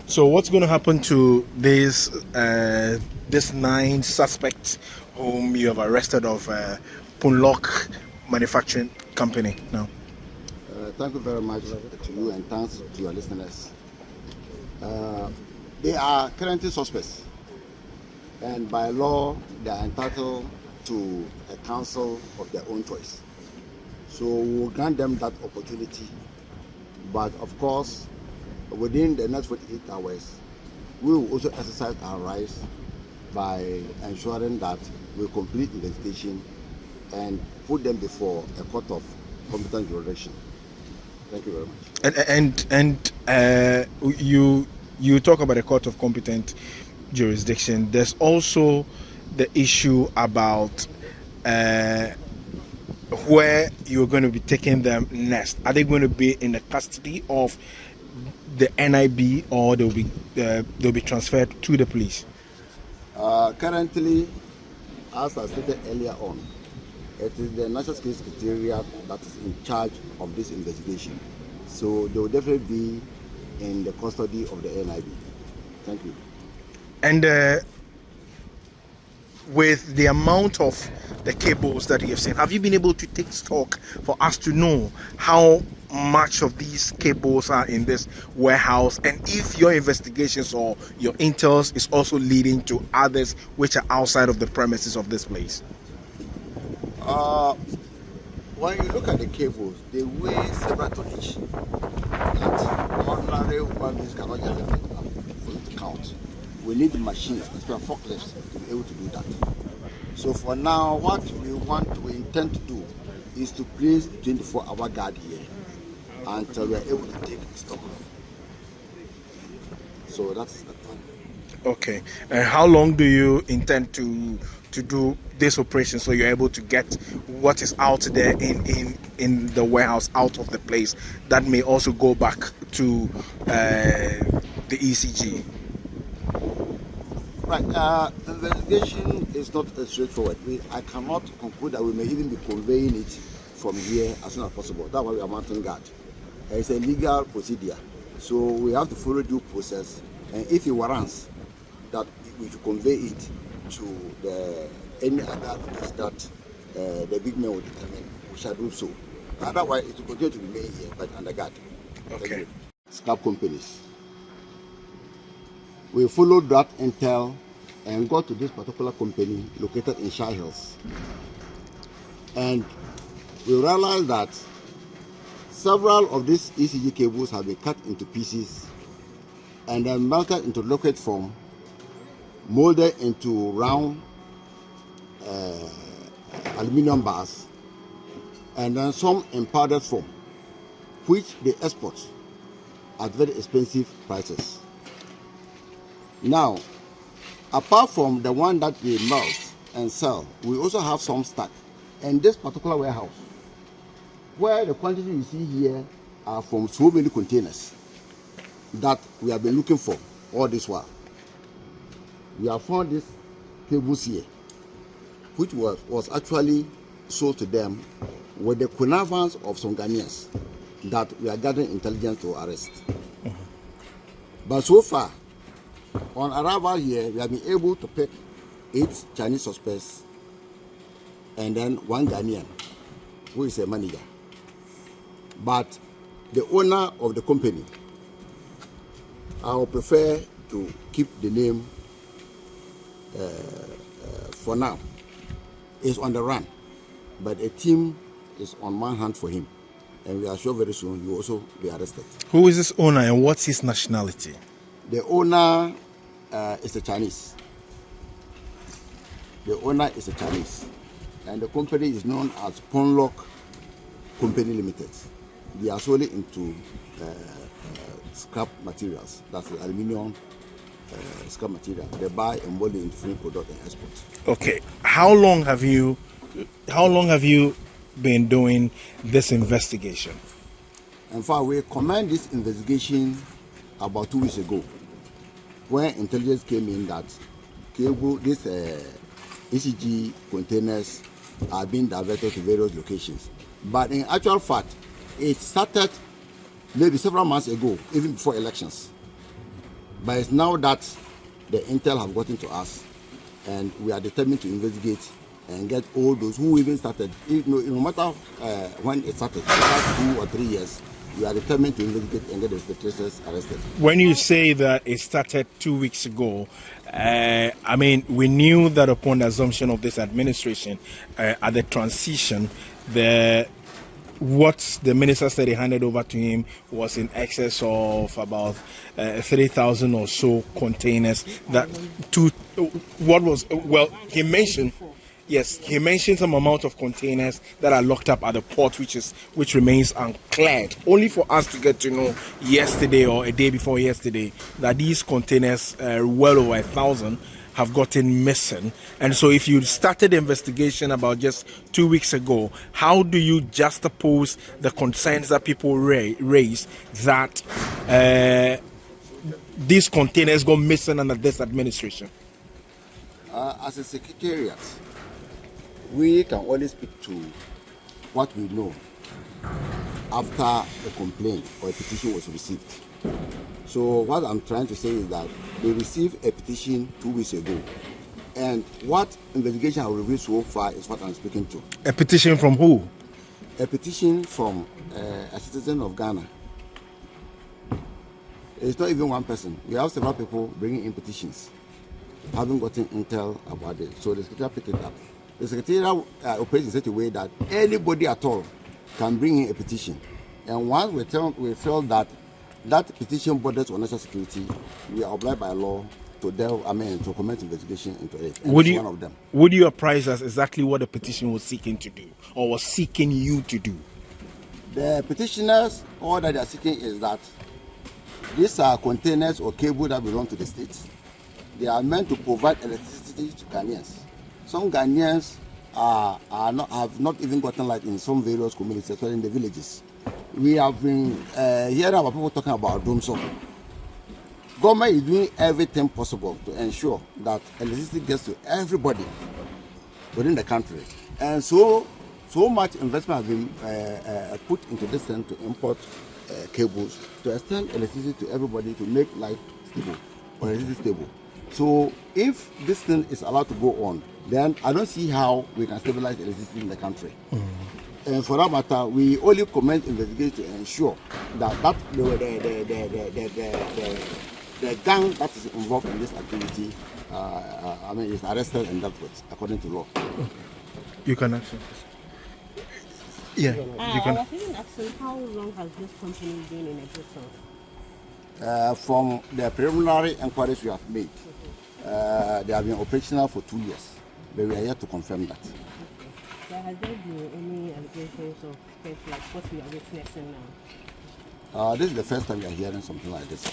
So what's going to happen to this 9 suspects whom you have arrested of Punlock Manufacturing Company now? Thank you very much to you and thanks to your listeners. They are currently suspects, and by law they are entitled to a counsel of their own choice. So we will grant them that opportunity, but of course within the next 48 hours we will also exercise our rights by ensuring that we complete investigation and put them before a court of competent jurisdiction. Thank you very much. And you talk about a court of competent jurisdiction. There's also the issue about where you're going to be taking them next. Are they going to be in the custody of the NIB, or they'll be transferred to the police? Currently, as I stated earlier on, it is the National Security Secretariat that is in charge of this investigation. So they will definitely be in the custody of the NIB. Thank you. And with the amount of the cables that you have seen, have you been able to take stock for us to know how much of these cables are in this warehouse, and if your investigations or your intels is also leading to others which are outside of the premises of this place? When you look at the cables, they weigh several tonnage that ordinary human beings cannot just lift it up for you to count. We need machines, especially forklifts, to be able to do that. So for now, what we intend to do is to place 24-hour guard here until we are able to take stock. So that's the plan. Okay. And how long do you intend to do this operation, so you're able to get what is out there in the warehouse out of the place that may also go back to the ECG? Right. The investigation is not straightforward. I cannot conclude that we may even be conveying it from here as soon as possible. That's why we are mounting guard. It's a legal procedure, so we have to follow due process. And if it warrants that we should convey it to any other place that the big man will determine, we shall do so. Otherwise, it will continue to remain here, but under guard. Okay. Scrap companies. We followed that intel and got to this particular company located in Shire Hills. And we realized that several of these ECG cables have been cut into pieces and then melted into liquid form, molded into round aluminum bars, and then some in powdered form, which they export at very expensive prices. Now, apart from the one that we melt and sell, we also have some stock in this particular warehouse, where the quantity you see here are from so many containers that we have been looking for all this while. We have found these cables here, which was actually sold to them with the connivance of some Ghanaians that we are gathering intelligence to arrest. But so far, on arrival here, we have been able to pick 8 Chinese suspects and then 1 Ghanaian, who is a manager. But the owner of the company, I would prefer to keep the name for now, is on the run, but a team is on one hand for him, and we are sure very soon he will also be arrested. Who is this owner and what's his nationality? The owner is a Chinese. The owner is a Chinese, and the company is known as Punlock Company Limited. They are solely into scrap materials, that's the aluminium scrap material. They buy and mold it into finished product and export. Okay, how long have you been doing this investigation? In fact, we commenced this investigation about 2 weeks ago, when intelligence came in that these ECG containers are being diverted to various locations. But in actual fact, it started maybe several months ago, even before elections. But it's now that the intel have gotten to us, and we are determined to investigate and get all those who even started. No matter when it started, after 2 or 3 years, we are determined to investigate and get the perpetrators arrested. When you say that it started 2 weeks ago, I mean, we knew that upon the assumption of this administration, at the transition, what the minister said he handed over to him was in excess of about 3,000 or so containers. He mentioned. Yes, he mentioned some amount of containers that are locked up at the port, which remains uncleared. Only for us to get to know yesterday or a day before yesterday that these containers, well over 1,000, have gotten missing. And so, if you started the investigation about just 2 weeks ago, how do you juxtapose the concerns that people raise that these containers go missing under this administration? As a secretariat, we can only speak to what we know after a complaint or a petition was received. So what I'm trying to say is that they received a petition 2 weeks ago, and what investigation has revealed so far is what I'm speaking to. A petition from who? A petition from a citizen of Ghana. It's not even one person. We have several people bringing in petitions, haven't gotten intel about it. So the secretariat picked it up. The secretariat operates in such a way that anybody at all can bring in a petition. And once we feel that petition borders on national security, we are obliged by law to commence investigation into it. And one of them. Would you apprise us exactly what the petition was seeking to do, or was seeking you to do? The petitioners, all that they are seeking is that these are containers or cable that belong to the states. They are meant to provide electricity to Ghanaians. Some Ghanaians have not even gotten light in some various communities, especially in the villages. We have been hearing about people talking about Domso. Government is doing everything possible to ensure that electricity gets to everybody within the country. And so much investment has been put into this thing to import cables, to extend electricity to everybody, to make life stable, or electricity stable. So if this thing is allowed to go on, then I don't see how we can stabilize electricity in the country. And for that matter, we only commence investigation to ensure that the gang that is involved in this activity, is arrested and dealt with according to law. You can answer. Yeah, you can. I was even asking, how long has this company been in existence? From the preliminary inquiries we have made, they have been operational for 2 years, but we are yet to confirm that. Has there been any allegations of things like what we are witnessing now? This is the first time we are hearing something like this.